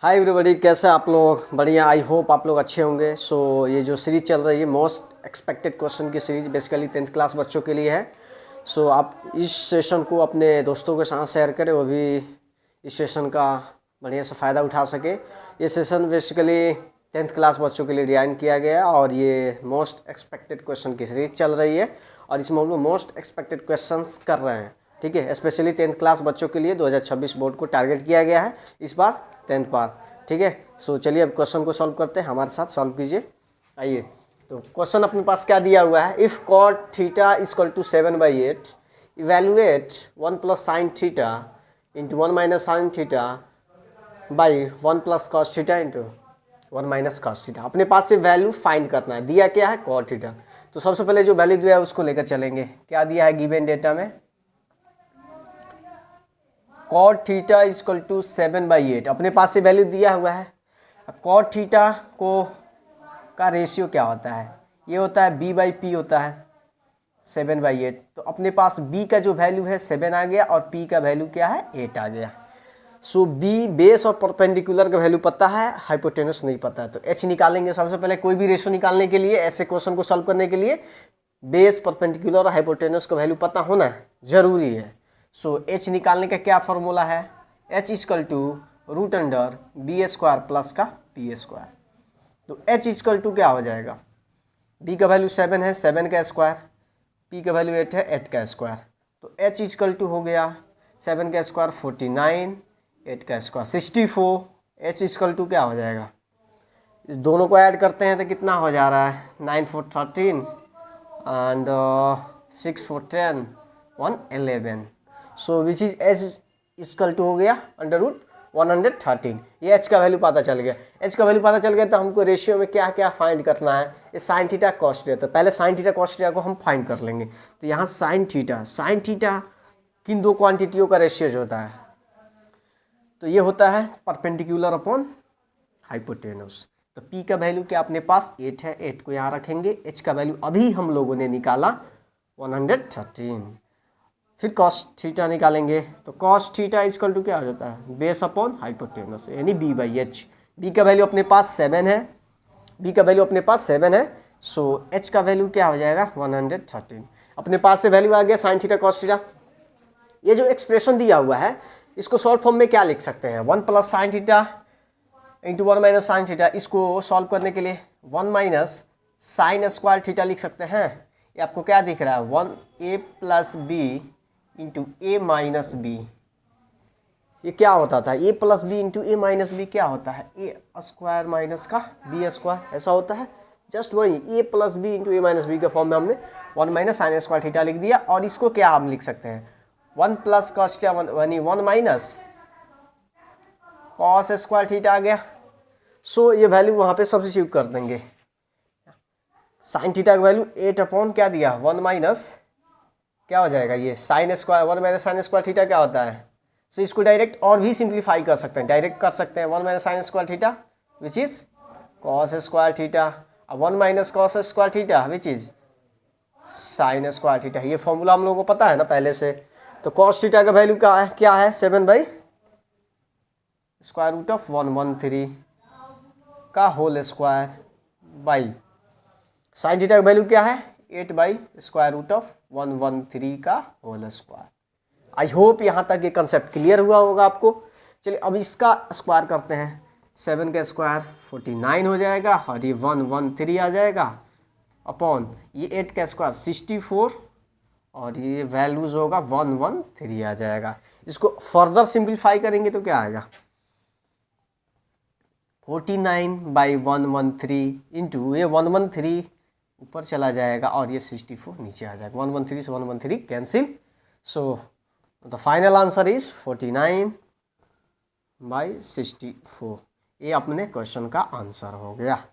Hi everybody, कैसे आप लोग? बढ़िया, आई होप आप लोग अच्छे होंगे। ये जो सीरीज़ चल रही है मोस्ट एक्सपेक्टेड क्वेश्चन की सीरीज़ बेसिकली 10th क्लास बच्चों के लिए है। आप इस सेशन को अपने दोस्तों के साथ शेयर करें, वो भी इस सेशन का बढ़िया से फ़ायदा उठा सके। ये सेशन बेसिकली 10th क्लास बच्चों के लिए डिज़ाइन किया गया है और ये मोस्ट एक्सपेक्टेड क्वेश्चन की सीरीज़ चल रही है और इसमें हम लोग मोस्ट एक्सपेक्टेड क्वेश्चंस कर रहे हैं। ठीक है, स्पेशली 10th क्लास बच्चों के लिए 2026 बोर्ड को टारगेट किया गया है इस बार 10th बार। ठीक है, चलिए अब क्वेश्चन को सॉल्व करते हैं, हमारे साथ सॉल्व कीजिए। आइए, तो क्वेश्चन अपने पास क्या दिया हुआ है। If cot theta equal to 7/8 evaluate 1 plus sine theta into 1 minus sine theta by 1 plus cos theta into 1 minus cos theta. अपने पास से वैल्यू फाइंड करना है। दिया क्या है? cot theta. तो सबसे पहले जो वैल्यू दिया है उसको लेकर चलेंगे। क्या दिया है गिवन डेटा में? cot थीटा इक्वल टू 7/8 अपने पास से वैल्यू दिया हुआ है। cot थीटा को का रेशियो क्या होता है? ये होता है b/p होता है 7/8। तो अपने पास b का जो वैल्यू है 7 आ गया और p का वैल्यू क्या है? 8 आ गया। b बेस और परपेंडिकुलर का वैल्यू पता है, हाइपोटेनस नहीं पता है। तो h निकालेंगे सबसे पहले। कोई भी रेशियो निकालने के लिए, ऐसे क्वेश्चन को सॉल्व करने के लिए बेस, परपेंडिकुलर और हाइपोटेनस का वैल्यू पता होना जरूरी है। h निकालने का क्या फॉर्मूला है? h equal to root under b² plus का p²। तो h इक्वल टू क्या हो जाएगा? b का वैल्यू 7 है, 7 का स्क्वायर, p का वैल्यू 8 है, 8 का स्क्वायर। तो h इक्वल टू हो गया 7 का स्क्वायर 49, 8 का स्क्वायर 64। h इक्वल टू क्या हो जाएगा? इस दोनों को ऐड करते हैं तो कितना हो जा रहा है? 9 4 13 and 6 4 10 111। Which is h equal to हो गया अंडर रूट 113। ये h का वैल्यू पता चल गया। h का वैल्यू पता चल गया तो हमको रेशियो में क्या क्या फाइंड करना है? ये साइन थीटा कॉस थीटा। तो पहले साइन थीटा कॉस थीटा को हम फाइंड कर लेंगे। तो यहाँ साइन थीटा किन दो क्वांटिटियों का रेशियो जो होता है? तो ये होता है परपेंडिकुलर अपॉन हाइपोटेनस। तो p का वैल्यू क्या अपने पास 8 है, 8 को यहाँ रखेंगे। h का वैल्यू अभी हम लोगों ने निकाला 113। फिर कॉस थीटा निकालेंगे। तो कॉस थीटा इक्वल टू क्या हो जाता है? बेस अपॉन हाइपोटेनस यानी b/h। b का वैल्यू अपने पास 7 है, b का वैल्यू अपने पास 7 है। h का वैल्यू क्या हो जाएगा? 113। अपने पास से वैल्यू आ गया साइन थीटा कॉस थीटा। ये जो एक्सप्रेशन दिया हुआ है इसको शॉर्ट फॉर्म में क्या लिख सकते हैं? 1 plus sine theta into 1 minus sine theta. इसको सॉल्व करने के लिए 1 माइनस साइन स्क्वायर थीटा लिख सकते हैं। ये आपको क्या दिख रहा है? 1a plus b into A minus B. ये क्या होता था? a plus B into A minus B क्या होता है? ए स्क्वायर माइनस का बी स्क्वायर, ऐसा होता है। जस्ट वही a plus B into A minus B के फॉर्म में हमने 1 माइनस साइन स्क्वायर थीटा लिख दिया। और इसको क्या हम लिख सकते हैं? 1 plus cos theta 1 minus cos square theta आ गया। ये वैल्यू वहाँ पे सब्स्टिट्यूट कर देंगे। साइन थीटा का वैल्यू 8 अपॉन क्या दिया? 1 माइनस क्या हो जाएगा? ये sine square 1 minus sine square theta क्या होता है? इसको डायरेक्ट और भी सिंप्लीफाई कर सकते हैं, डायरेक्ट कर सकते हैं 1 minus sine square theta which is cos square theta, 1 minus cos square theta which is sine square theta. ये फॉर्मूला हम लोगों को पता है ना पहले से। तो कॉस थीटा का वैल्यू क्या है? 7 स्क्वायर रूट ऑफ 113 का whole square by sine theta का वैल्यू क्या है? 8 स्क्वायर रूट ऑफ 113 का होल स्क्वायर। आई होप यहाँ तक ये कंसेप्ट क्लियर हुआ होगा आपको। चलिए अब इसका स्क्वायर करते हैं। 7 का स्क्वायर 49 हो जाएगा और ये 113 आ जाएगा अपॉन ये 8 का स्क्वायर 64 और ये वैल्यूज होगा 113 आ जाएगा। इसको फर्दर सिंप्लीफाई करेंगे तो क्या आएगा? 49/113 इंटू ये 113 ऊपर चला जाएगा और ये 64 नीचे आ जाएगा। 113 से 113 cancel. The final answer is 49/64। ये अपने क्वेश्चन का आंसर हो गया।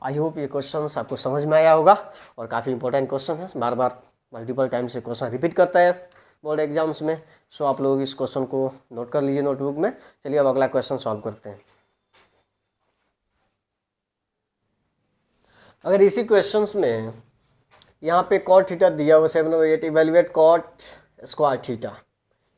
आई होप ये क्वेश्चन आपको समझ में आया होगा और काफ़ी इंपॉर्टेंट क्वेश्चन है। बार बार मल्टीपल टाइम से क्वेश्चन रिपीट करता है बोर्ड एग्जाम्स में। आप लोग इस क्वेश्चन को नोट कर लीजिए नोटबुक में। चलिए अब अगला क्वेश्चन सॉल्व करते हैं। अगर इसी क्वेश्चंस में यहाँ पे cot थीटा दिया हुआ 7/8 इवेल्युएट cot स्क्वायर थीटा।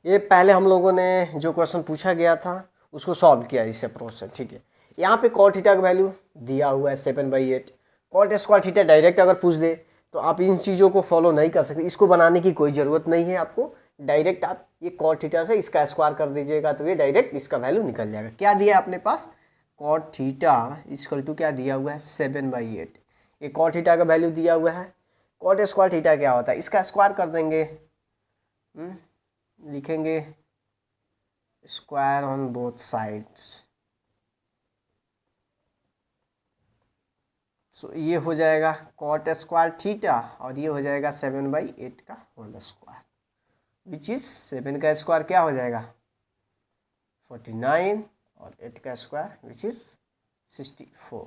ये पहले हम लोगों ने जो क्वेश्चन पूछा गया था उसको सॉल्व किया इस अप्रोच से, ठीक है। यहाँ पे कॉट थीटा का वैल्यू दिया हुआ है 7/8। कॉट स्क्वायर थीटा डायरेक्ट अगर पूछ दे तो आप इन चीज़ों को फॉलो नहीं कर सकते, इसको बनाने की कोई ज़रूरत नहीं है आपको। डायरेक्ट आप ये कॉट थीटा से इसका स्क्वायर कर दीजिएगा तो ये डायरेक्ट इसका वैल्यू निकल जाएगा। क्या दिया है अपने पास, कॉट थीटा इक्वल टू क्या दिया हुआ है 7/8। ये कॉट थीटा का वैल्यू दिया हुआ है। कॉट स्क्वायर थीटा क्या होता है, इसका स्क्वायर कर देंगे, लिखेंगे स्क्वायर ऑन बोथ साइड्स। सो ये हो जाएगा कॉट स्क्वायर थीटा और ये हो जाएगा 7/8 का होल स्क्वायर, विच इज 7 का स्क्वायर क्या हो जाएगा 49 और 8 का square which is 64।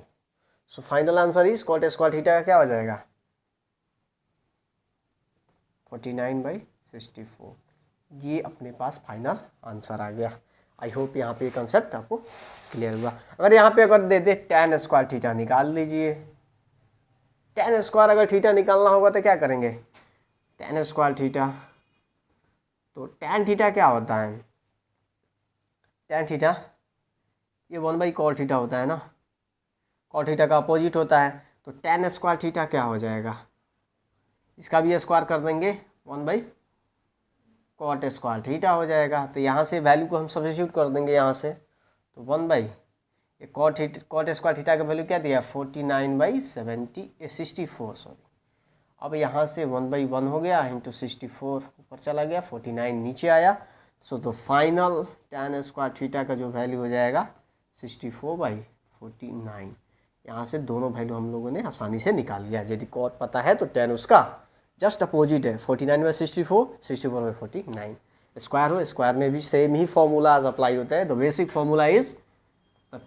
So final answer is cot square theta का क्या हो जाएगा 49/64। ये अपने पास फाइनल आंसर आ गया। आई होप यहाँ पे कंसेप्ट आपको क्लियर हुआ। अगर यहाँ पे अगर दे दे tan स्क्वायर थीटा निकाल लीजिए। tan स्क्वायर अगर थीटा निकालना होगा तो क्या करेंगे, tan स्क्वायर थीटा, तो tan थीटा क्या होता है, tan थीटा ये 1/cot थीटा होता है ना, cot थीटा का अपोजिट होता है। तो tan स्क्वायर थीटा क्या हो जाएगा, इसका भी स्क्वायर कर देंगे 1/cot स्क्वायर थीटा हो जाएगा। तो यहाँ से वैल्यू को हम सब्स्टिट्यूट कर देंगे यहाँ से, तो 1/cot स्क्वायर थीटा का वैल्यू क्या दिया 49/64 सॉरी। अब यहाँ से 1/1 हो गया इंटू 64 ऊपर चला गया, 49 नीचे आया। सो तो फाइनल tan स्क्वायर थीटा का जो वैल्यू हो जाएगा 64/49। यहाँ से दोनों वैल्यू हम लोगों ने आसानी से निकाल लिया। यदि कॉट पता है तो tan उसका जस्ट अपोजिट है 49/64, 64/49। स्क्वायर हो, स्क्वायर में भी सेम ही फॉर्मूला अप्लाई होता है। The basic formula is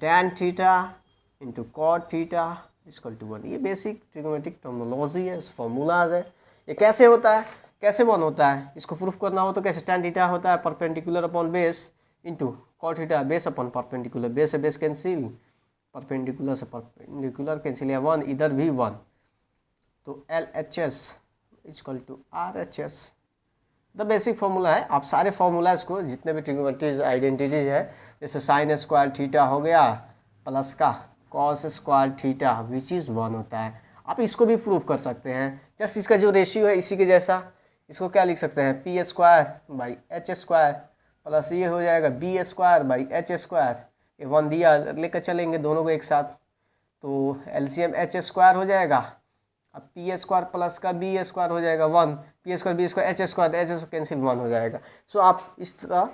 tan theta into cot theta equal to 1। ये बेसिक ट्रिग्नोमेट्रिक टर्मिनोलॉजी है, फॉर्मूलाज है। ये कैसे होता है, कैसे 1 होता है, इसको प्रूफ करना हो तो कैसे, tan थीटा होता है perpendicular upon base into cot theta base upon perpendicular, base से बेस कैंसिल, परपेंडिकुलर से परपेंडिकुलर कैंसिल या 1 इधर भी 1। तो LHS equal to RHS the basic formula है। आप सारे फॉर्मूलाज को जितने भी ट्रिग्नोमेट्रिक आइडेंटिटीज है, जैसे साइन स्क्वायर थीटा हो गया प्लस का cos square theta which is 1 होता है, आप इसको भी प्रूव कर सकते हैं। जस्ट इसका जो रेशियो है इसी के जैसा, इसको क्या लिख सकते हैं P²/H² प्लस ये हो जाएगा B²/H²। ये 1 दिया, लेकर चलेंगे दोनों को एक साथ, तो LCM H² हो जाएगा। अब P² प्लस का B² हो जाएगा 1, P² B² H² कैंसिल 1 हो जाएगा। सो आप इस तरह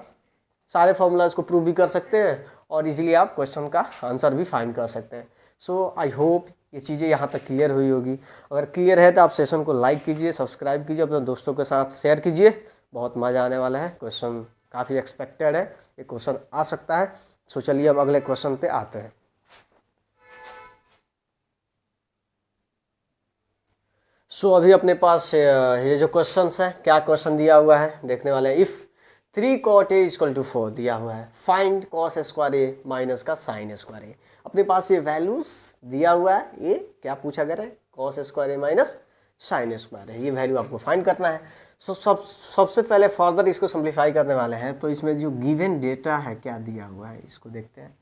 सारे फॉर्मूलाज को प्रूव भी कर सकते हैं और इजीली आप क्वेश्चन का आंसर भी फाइंड कर सकते हैं। सो आई होप ये चीज़ें यहाँ तक क्लियर हुई होगी। अगर क्लियर है तो आप सेशन को लाइक कीजिए, सब्सक्राइब कीजिए, अपने दोस्तों के साथ शेयर कीजिए। बहुत मज़ा आने वाला है, क्वेश्चन काफ़ी एक्सपेक्टेड है, ये क्वेश्चन आ सकता है। सो चलिए अब अगले क्वेश्चन पे आते हैं। सो अभी अपने पास ये जो क्वेश्चन है, क्या क्वेश्चन दिया हुआ है देखने वाले हैं। If 3cot A equal to 4 दिया हुआ है, find cos square A minus का साइन स्क्वायर A। अपने पास ये वैल्यूज दिया हुआ है, ये क्या पूछा गया है cos square A minus sine square A, ये वैल्यू आपको फाइंड करना है। सो सबसे पहले फर्दर इसको सिंप्लीफाई करने वाले हैं। तो इसमें जो गिवन डेटा है क्या दिया हुआ है इसको देखते हैं।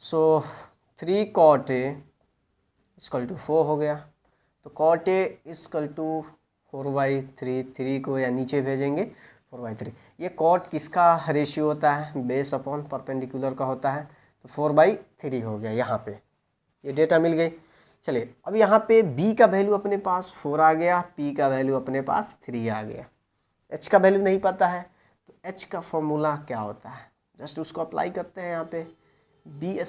सो 3cot A इक्वल टू 4 हो गया, तो cot A इक्वल टू 4/3, 3 को या नीचे भेजेंगे 4/3। ये cot किसका रेशियो होता है, बेस अपॉन परपेंडिकुलर का होता है, तो 4/3 हो गया। यहाँ पे ये डेटा मिल गई। चलिए अब यहाँ पे b का वैल्यू अपने पास 4 आ गया, p का वैल्यू अपने पास 3 आ गया, h का वैल्यू नहीं पता है, तो h का फॉर्मूला क्या होता है, जस्ट उसको अप्लाई करते हैं यहाँ पे B²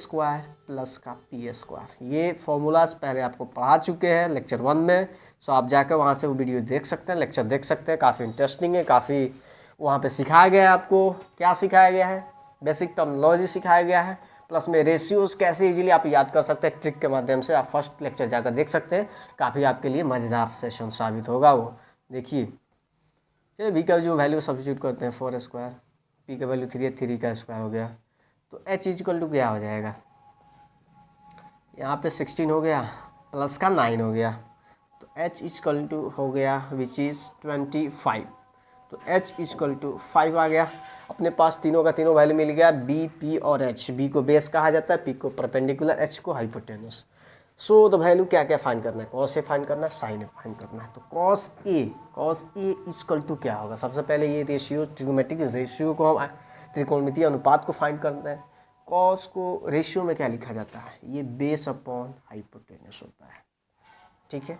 प्लस का P²। ये फॉर्मूलाज पहले आपको पढ़ा चुके हैं लेक्चर 1 में। सो आप जाकर वहाँ से वो वीडियो देख सकते हैं, लेक्चर देख सकते हैं, काफ़ी इंटरेस्टिंग है, काफ़ी वहाँ पे सिखाया गया है। आपको क्या सिखाया गया है, बेसिक टर्मिनोलॉजी सिखाया गया है, प्लस में रेशियोज़ कैसे इजीली आप याद कर सकते हैं ट्रिक के माध्यम से। आप फर्स्ट लेक्चर जाकर देख सकते हैं, काफ़ी आपके लिए मज़ेदार सेशन साबित होगा वो। देखिए चलिए बी का जो वैल्यू सब्स्टिट्यूट करते हैं 4², पी का वैल्यू 3 है, 3 का स्क्वायर हो गया, तो h इक्वल टू क्या हो जाएगा, यहाँ पे 16 हो गया प्लस का 9 हो गया, तो h इक्वल टू हो गया विच इज़ 25। तो h इक्वल टू 5 आ गया। अपने पास तीनों का तीनों वैल्यू मिल गया, b, p और h। b को बेस कहा जाता है, p को परपेंडिकुलर, h को हाइपोटेनस। सो द वैल्यू क्या क्या फाइंड करना है, कॉस ए फाइंड करना है, साइन ए फाइंड करना है। तो कॉस ए इक्वल टू क्या होगा, सबसे पहले ये रेशियो, ट्रिग्नोमेट्रिक रेशियो को हम त्रिकोणमितीय अनुपात को फाइंड करना है। कॉस को रेशियो में क्या लिखा जाता है, ये बेस अपॉन हाइपोटेनस होता है, ठीक है।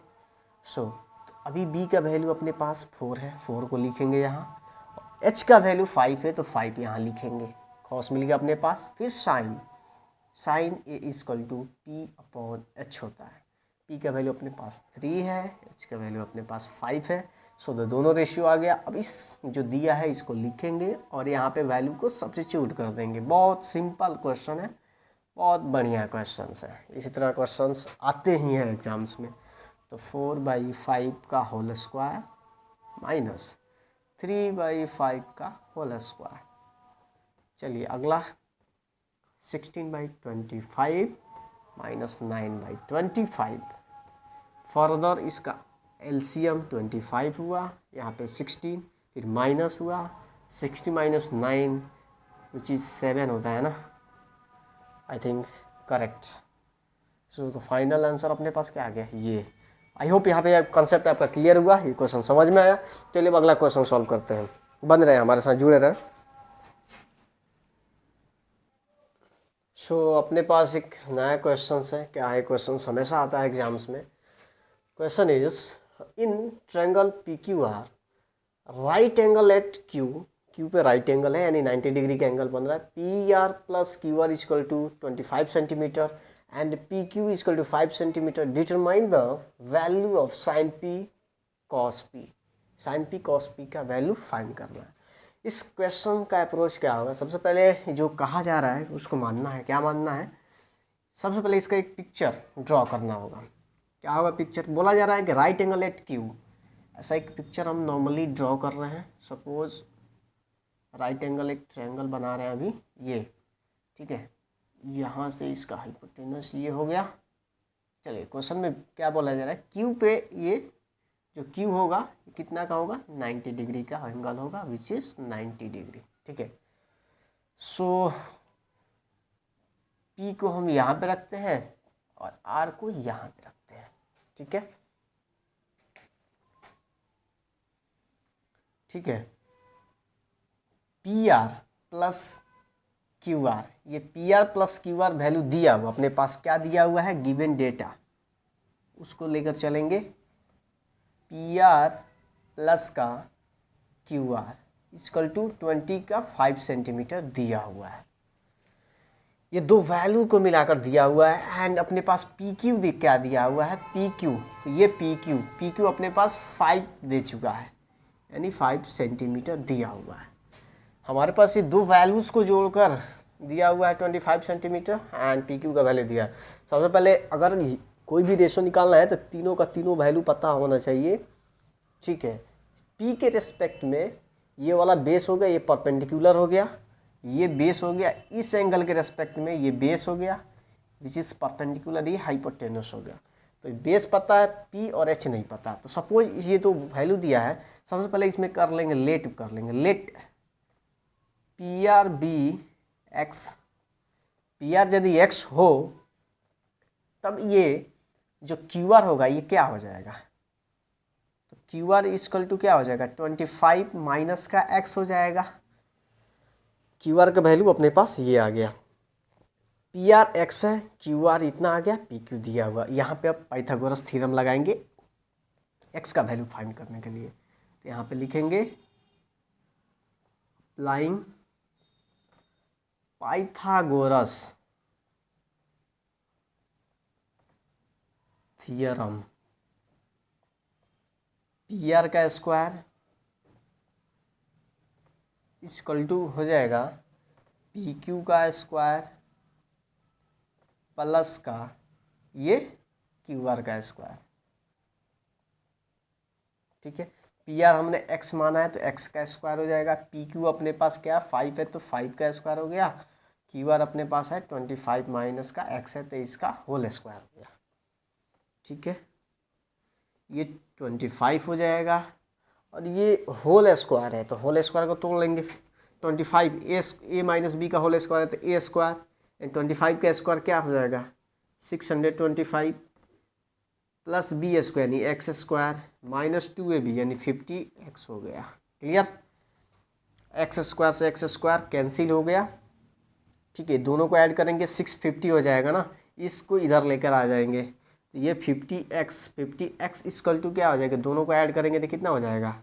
सो तो अभी b का वैल्यू अपने पास 4 है, 4 को लिखेंगे यहाँ। h का वैल्यू 5 है तो 5 यहाँ लिखेंगे। कॉस मिल गया अपने पास। फिर sine A equal to P upon H होता है। p का वैल्यू अपने पास 3 है, h का वैल्यू अपने पास 5 है। सो दोनों रेशियो आ गया। अब इस जो दिया है इसको लिखेंगे और यहाँ पे वैल्यू को सब्स्टिट्यूट कर देंगे। बहुत सिंपल क्वेश्चन है, बहुत बढ़िया क्वेश्चन है। इसी तरह क्वेश्चंस आते ही हैं एग्जाम्स में। तो 4/5 का होल स्क्वायर माइनस 3/5 का होल स्क्वायर। चलिए अगला 16/25 माइनस 9/25। फर्दर इसका एलसीएम 25 हुआ, यहाँ पे 16, फिर माइनस हुआ 60 माइनस 9 विच इज़ 7 होता है ना, आई थिंक करेक्ट। सो तो फाइनल आंसर अपने पास क्या आ गया ये। आई होप यहाँ पे कंसेप्ट आपका क्लियर हुआ, ये क्वेश्चन समझ में आया। चलिए अब अगला क्वेश्चन सॉल्व करते हैं। बन रहे हमारे साथ, जुड़े रहे। सो अपने पास एक नया क्वेश्चन है। क्या है क्वेश्चन, हमेशा आता है एग्जाम्स में। Question is in triangle P Q R, right angle at Q पे राइट एंगल है यानी 90 डिग्री का एंगल बन रहा है। P R plus Q R equal to 25 centimetre and P Q equal to 5 centimetre. Determine the value of sine P cos P. Sine P cos P का value find करना है। इस क्वेश्चन का approach क्या होगा, सबसे पहले जो कहा जा रहा है उसको मानना है। क्या मानना है, सबसे पहले इसका एक पिक्चर ड्रॉ करना होगा। क्या होगा पिक्चर, बोला जा रहा है कि राइट एंगल एट क्यू। ऐसा एक पिक्चर हम नॉर्मली ड्रॉ कर रहे हैं। सपोज राइट एंगल एक ट्रायंगल बना रहे हैं अभी ये, ठीक है। यहाँ से इसका हाइपोटेनस ये हो गया। चलिए क्वेश्चन में क्या बोला जा रहा है, क्यू पे ये जो क्यू होगा कितना का होगा, 90 डिग्री का एंगल होगा विच इज़ 90 डिग्री, ठीक है। सो पी को हम यहाँ पे रखते हैं और आर को यहाँ पे रखते हैं, ठीक है। ठीक है, P R plus Q R, ये P R plus Q R value दिया हुआ अपने पास, क्या दिया हुआ है, गिवन डेटा, उसको लेकर चलेंगे। पी आर प्लस का क्यू आर इक्वल टू 20 का 5 सेंटीमीटर दिया हुआ है। ये दो वैल्यू को मिलाकर दिया हुआ है। एंड अपने पास पी क्यू क्या दिया हुआ है, पी क्यू, ये पी क्यू अपने पास 5 दे चुका है यानी 5 सेंटीमीटर दिया हुआ है। हमारे पास ये दो वैल्यूज़ को जोड़कर दिया हुआ है 25 सेंटीमीटर एंड पी क्यू का वैल्यू दिया है। सबसे पहले अगर कोई भी रेशो निकालना है तो तीनों का तीनों वैल्यू पता होना चाहिए, ठीक है। पी के रेस्पेक्ट में ये वाला बेस हो गया, ये परपेंडिकुलर हो गया, ये बेस हो गया। इस एंगल के रेस्पेक्ट में ये बेस हो गया विच इज़ परपेंडिकुलर, ये हाइपोटेनस हो गया। तो बेस पता है, पी और एच नहीं पता। तो सपोज ये तो वैल्यू दिया है, सबसे पहले इसमें कर लेंगे लेट, कर लेंगे let P R be X. P R यदि एक्स हो तब ये जो क्यू आर होगा ये क्या हो जाएगा, तो क्यू आर इक्वल टू क्या हो जाएगा, 25 माइनस का एक्स हो जाएगा। क्यू आर का वैल्यू अपने पास ये आ गया, पी आर एक्स है, क्यू आर इतना आ गया, पी क्यू दिया हुआ। यहाँ पे अब पाइथागोरस थ्योरम लगाएंगे एक्स का वैल्यू फाइंड करने के लिए। तो यहाँ पे लिखेंगे applying Pythagoras theorem, P R का स्क्वायर इक्वल टू हो जाएगा पी क्यू का स्क्वायर प्लस का ये क्यू आर का स्क्वायर, ठीक है। पी आर हमने एक्स माना है तो एक्स का स्क्वायर हो जाएगा। पी क्यू अपने पास क्या 5 है तो 5 का स्क्वायर हो गया। क्यू आर अपने पास है 25 माइनस का एक्स है तो इसका होल स्क्वायर हो गया, ठीक है। ये 25 हो जाएगा और ये होल स्क्वायर है तो होल स्क्वायर को तोड़ लेंगे। 25 ए माइनस बी का होल स्क्वायर है तो ए स्क्वायर, एंड 25 का स्क्वायर क्या हो जाएगा 625 प्लस बी स्क्वायर यानी एक्स स्क्वायर माइनस 2ab यानी 50x हो गया। क्लियर? एक्स स्क्वायर से एक्स स्क्वायर कैंसिल हो गया। ठीक है, दोनों को ऐड करेंगे 650 हो जाएगा ना, इसको इधर लेकर आ जाएंगे तो ये 50x इक्वल टू क्या हो जाएगा, दोनों को ऐड करेंगे तो कितना हो जाएगा,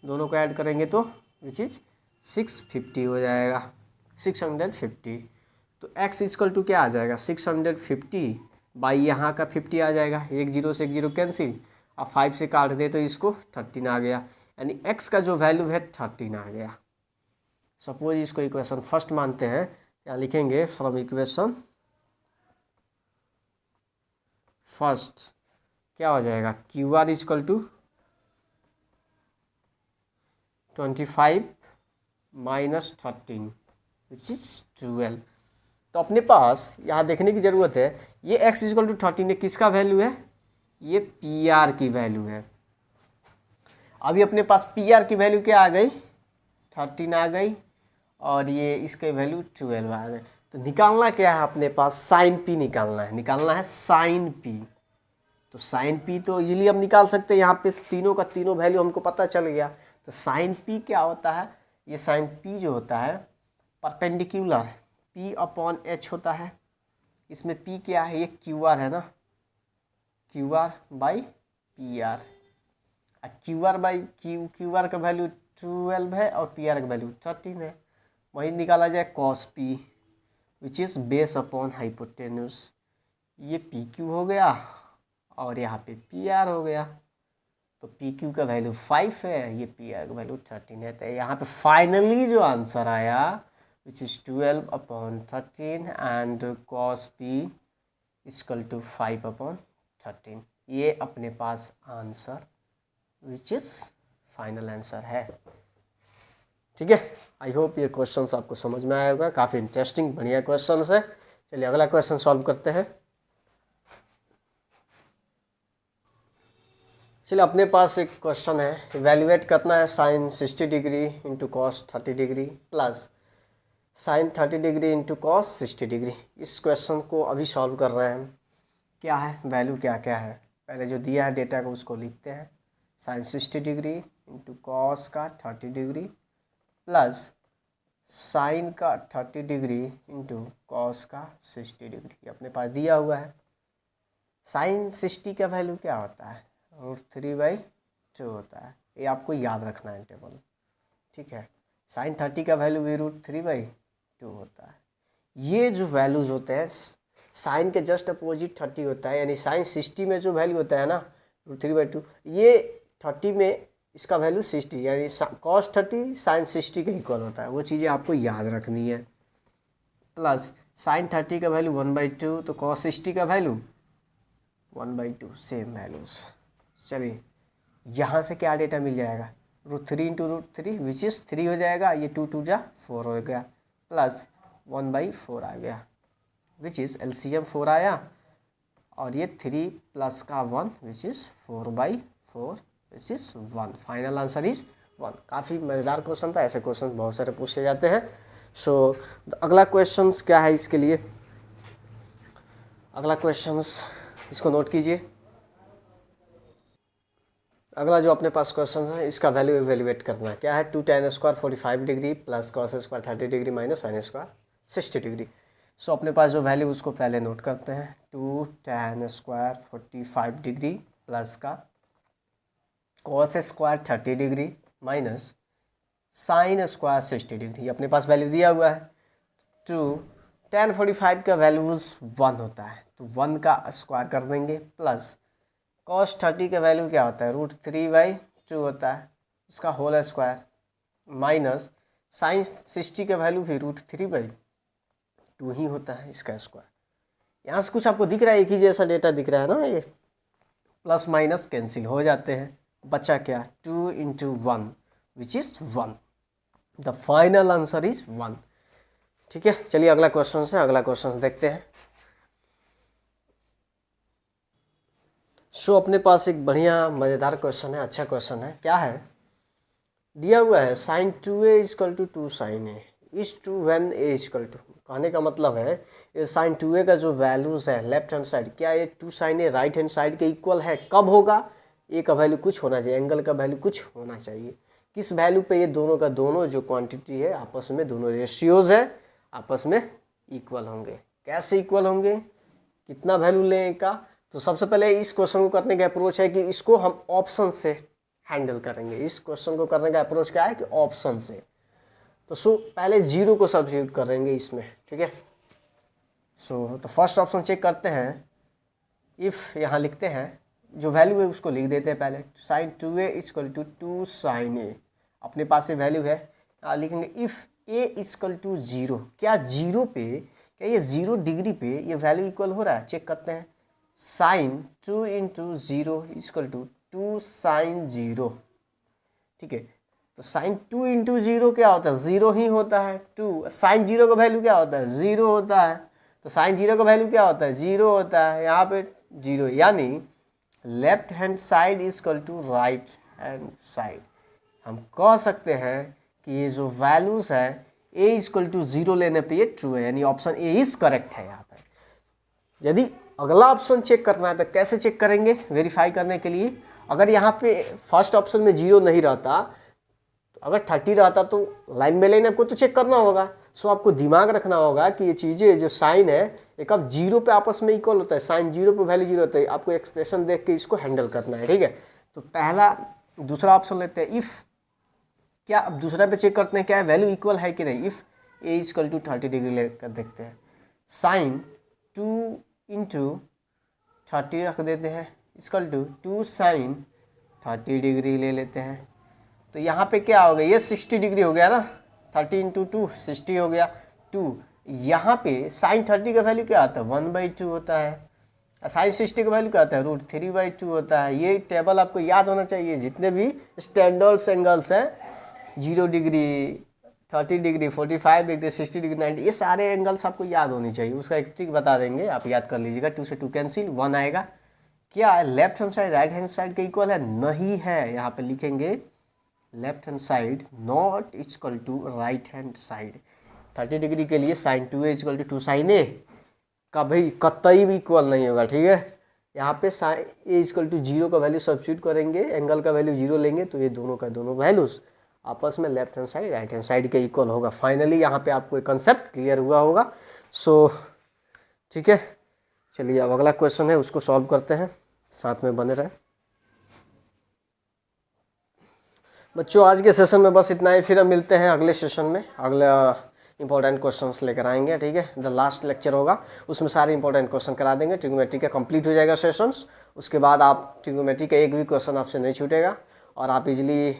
दोनों को ऐड करेंगे तो विच इज 650 हो जाएगा, 650। तो x इक्वल टू क्या आ जाएगा 650 बाई यहाँ का 50 आ जाएगा, एक जीरो से एक जीरो कैंसिल, अब 5 से काट दे तो इसको 13 आ गया, यानी x का जो वैल्यू है 13 आ गया। सपोज इसको इक्वेशन फर्स्ट मानते हैं, क्या लिखेंगे फ्रॉम इक्वेशन फर्स्ट क्या हो जाएगा Q R equal to 25 minus 13 which is 12। तो अपने पास यहाँ देखने की ज़रूरत है ये x इक्वल टू 13 है, किसका वैल्यू है, ये पी आर की वैल्यू है। अभी अपने पास पी आर की वैल्यू क्या आ गई 13 आ गई और ये इसके वैल्यू 12 आ गए। तो निकालना क्या है अपने पास, साइन पी निकालना है साइन पी। तो साइन पी तो इजीली हम निकाल सकते हैं, यहाँ पे तीनों का तीनों वैल्यू हमको पता चल गया। तो साइन पी क्या होता है, ये साइन पी जो होता है परपेंडिकुलर पी अपॉन एच होता है। इसमें पी क्या है, ये क्यू आर है ना, Q R by P R. Q R by Q R का वैल्यू 12 है और पी आर का वैल्यू 13 है। वही निकाला जाए cos P which is base upon hypotenuse. ये पी क्यू हो गया और यहाँ पे पी आर हो गया। तो पी क्यू का वैल्यू 5 है, ये पी आर का वैल्यू 13 है। तो यहाँ पे फाइनली जो आंसर आया which is 12 upon 13 and cos P equal to 5 upon 13। ये अपने पास answer which is final answer है। ठीक है, आई होप ये क्वेश्चंस आपको समझ में आया होगा, काफ़ी इंटरेस्टिंग बढ़िया क्वेश्चन है। चलिए अगला क्वेश्चन सॉल्व करते हैं। चलिए अपने पास एक क्वेश्चन है, इवेल्युएट करना है sine 60 degree into cos 30 degree plus sine 30 degree into cos 60 degree. इस क्वेश्चन को अभी सॉल्व कर रहे हैं हम। क्या है वैल्यू, क्या क्या है, पहले जो दिया है डेटा को उसको लिखते हैं। साइन 60 डिग्री इंटू कॉस का 30 डिग्री प्लस साइन का 30 डिग्री इंटू कॉस का 60 डिग्री अपने पास दिया हुआ है। साइन 60 का वैल्यू क्या होता है, √3/2 होता है। ये आपको याद रखना है टेबल। ठीक है, साइन 30 का वैल्यू भी √3/2 होता है। ये जो वैल्यूज़ होते हैं साइन के जस्ट अपोजिट 30 होता है, यानी साइन 60 में जो वैल्यू होता है ना √3/2, ये 30 में इसका वैल्यू 60 यानी कॉस 30 साइन 60 के इक्वल होता है। वो चीज़ें आपको याद रखनी है। प्लस साइन 30 का वैल्यू 1/2 तो कॉस 60 का वैल्यू 1/2 सेम वैल्यूज़। चलिए यहाँ से क्या डेटा मिल जाएगा, √3 इंटू √3 विच इज़ 3 हो जाएगा, ये 2 2 जा 4 हो गया प्लस 1/4 आ गया विच इज़ एलसीएम 4 आया और ये 3 प्लस का 1 which is 4/4 which is 1। Final answer is 1। काफ़ी मज़ेदार क्वेश्चन था, ऐसे क्वेश्चन बहुत सारे पूछे जाते हैं। सो अगला क्वेश्चन क्या है इसके लिए, अगला क्वेश्चन इसको नोट कीजिए। अगला जो अपने पास क्वेश्चन है इसका वैल्यू इवेल्युएट करना है। क्या है 2 tan square 45 degree plus cos square 30 degree minus sine square 60 degree. So अपने पास जो वैल्यू उसको पहले नोट करते हैं। 2 tan स्क्वायर 45 डिग्री प्लस का cos square 30 degree minus sine square 60 degree. अपने पास वैल्यू दिया हुआ है। 2 tan 45 का वैल्यूज 1 होता है तो 1 का स्क्वायर कर देंगे प्लस कॉस 30 का वैल्यू क्या होता है √3/2 होता है उसका होल स्क्वायर माइनस साइन 60 का वैल्यू भी √3/2 ही होता है इसका स्क्वायर। यहाँ से कुछ आपको दिख रहा है, एक ही जैसा डेटा दिख रहा है ना, ये प्लस माइनस कैंसिल हो जाते हैं, बचा क्या 2 into 1 which is 1। The final answer is 1। ठीक है, चलिए अगला क्वेश्चन है, अगला क्वेश्चन देखते हैं। सो अपने पास एक बढ़िया मज़ेदार क्वेश्चन है, अच्छा क्वेश्चन है। क्या है दिया हुआ है sine 2a is equal to 2 sine A is to when A is equal to, कहने का मतलब है ये साइन 2a का जो वैल्यूज़ है लेफ्ट हैंड साइड, क्या ये 2 साइन ए राइट हैंड साइड के इक्वल है? कब होगा? ए का वैल्यू कुछ होना चाहिए, एंगल का वैल्यू कुछ होना चाहिए। किस वैल्यू पे ये दोनों का दोनों जो क्वांटिटी है आपस में, दोनों रेशियोज है आपस में इक्वल होंगे। कैसे इक्वल होंगे, कितना वैल्यू लें का? तो सबसे पहले इस क्वेश्चन को करने का अप्रोच है कि इसको हम ऑप्शन से हैंडल करेंगे। इस क्वेश्चन को करने का अप्रोच क्या है कि ऑप्शन से। तो पहले 0 को सब्स्टिट्यूट करेंगे इसमें, ठीक है। तो फर्स्ट ऑप्शन चेक करते हैं। इफ़ यहाँ लिखते हैं, जो वैल्यू है उसको लिख देते हैं पहले, sine 2a is equal to 2 sine A, अपने पास ये वैल्यू है। यहाँ लिखेंगे इफ़ a इजकल टू 0, क्या 0 पे, क्या ये 0 डिग्री पे ये वैल्यू इक्वल हो रहा है? चेक करते हैं। Sine 2 into 0 is equal to 2 sine 0, ठीक है। तो साइन 2 इंटू 0 क्या होता है? 0 ही होता है। 2 साइन 0 का वैल्यू क्या होता है? 0 होता है। तो साइन 0 का वैल्यू क्या होता है? 0 होता है। यहाँ पे 0, यानी left hand side is equal to right hand side. हम कह सकते हैं कि ये जो वैल्यूज़ है a इजकल टू 0 लेने पे ये ट्रू है, यानी ऑप्शन ए इज करेक्ट है यहाँ पर। यदि अगला ऑप्शन चेक करना है तो कैसे चेक करेंगे वेरीफाई करने के लिए? अगर यहाँ पे फर्स्ट ऑप्शन में 0 नहीं रहता, तो अगर 30 रहता तो लाइन में लेने आपको तो चेक करना होगा। सो आपको दिमाग रखना होगा कि ये चीज़ें जो साइन है एक अब 0 पे आपस में इक्वल होता है, साइन 0 पे वैल्यू 0 होता है। आपको एक्सप्रेशन देख के इसको हैंडल करना है, ठीक है। तो पहला दूसरा ऑप्शन लेते हैं, इफ़, क्या अब दूसरा पे चेक करते हैं क्या वैल्यू इक्वल है कि नहीं। If A is equal to 30 degree लेकर देखते हैं, साइन 2 इंटू 30 रख देते हैं इजकल टू 2 साइन 30 डिग्री ले लेते हैं। तो यहाँ पे क्या हो गया, ये 60 डिग्री हो गया ना, 30 इंटू 2 60 हो गया 2। यहाँ पे साइन 30 का वैल्यू क्या आता है? 1/2 होता है। साइन 60 का वैल्यू क्या आता है? √3/2 होता है। ये टेबल आपको याद होना चाहिए, जितने भी स्टैंडर्ड्स एंगल्स हैं, 0 डिग्री, 30 डिग्री, 45 डिग्री, 60 डिग्री, 90, ये सारे एंगल्स आपको याद होनी चाहिए। उसका एक ट्रिक बता देंगे, आप याद कर लीजिएगा। 2 से 2 कैंसिल, 1 आएगा। क्या left hand side right hand side के इक्वल है? नहीं है। यहाँ पे लिखेंगे left hand side not equal to right hand side. 30 degree के लिए sine 2a equal to 2 sine A कभी कतई भी इक्वल नहीं होगा, ठीक है। यहाँ पे साइन ए इक्वल टू 0 का वैल्यू सब्स्टिट्यूट करेंगे, एंगल का वैल्यू 0 लेंगे, तो ये दोनों का दोनों वैल्यूज आपस में left hand side right hand side के इक्वल होगा। फाइनली यहाँ पे आपको एक कंसेप्ट क्लियर हुआ होगा। सो ठीक है, चलिए अब अगला क्वेश्चन है उसको सॉल्व करते हैं, साथ में बने रहें बच्चों। आज के सेशन में बस इतना ही, फिर हम मिलते हैं अगले सेशन में, अगला इंपॉर्टेंट क्वेश्चंस लेकर आएंगे, ठीक है। द लास्ट लेक्चर होगा, उसमें सारे इंपॉर्टेंट क्वेश्चन करा देंगे। ट्रिग्नोमेट्री का कंप्लीट हो जाएगा सेशंस, उसके बाद आप ट्रिग्नोमेट्री का एक भी क्वेश्चन आपसे नहीं छूटेगा और आप easily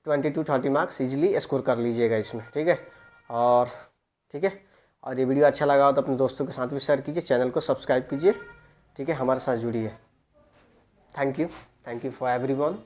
20 to 30 marks easily score कर लीजिएगा इसमें, ठीक है। और ठीक है, और ये वीडियो अच्छा लगा हो तो अपने दोस्तों के साथ भी शेयर कीजिए, चैनल को सब्सक्राइब कीजिए, ठीक है, हमारे साथ जुड़िए। Thank you for everyone.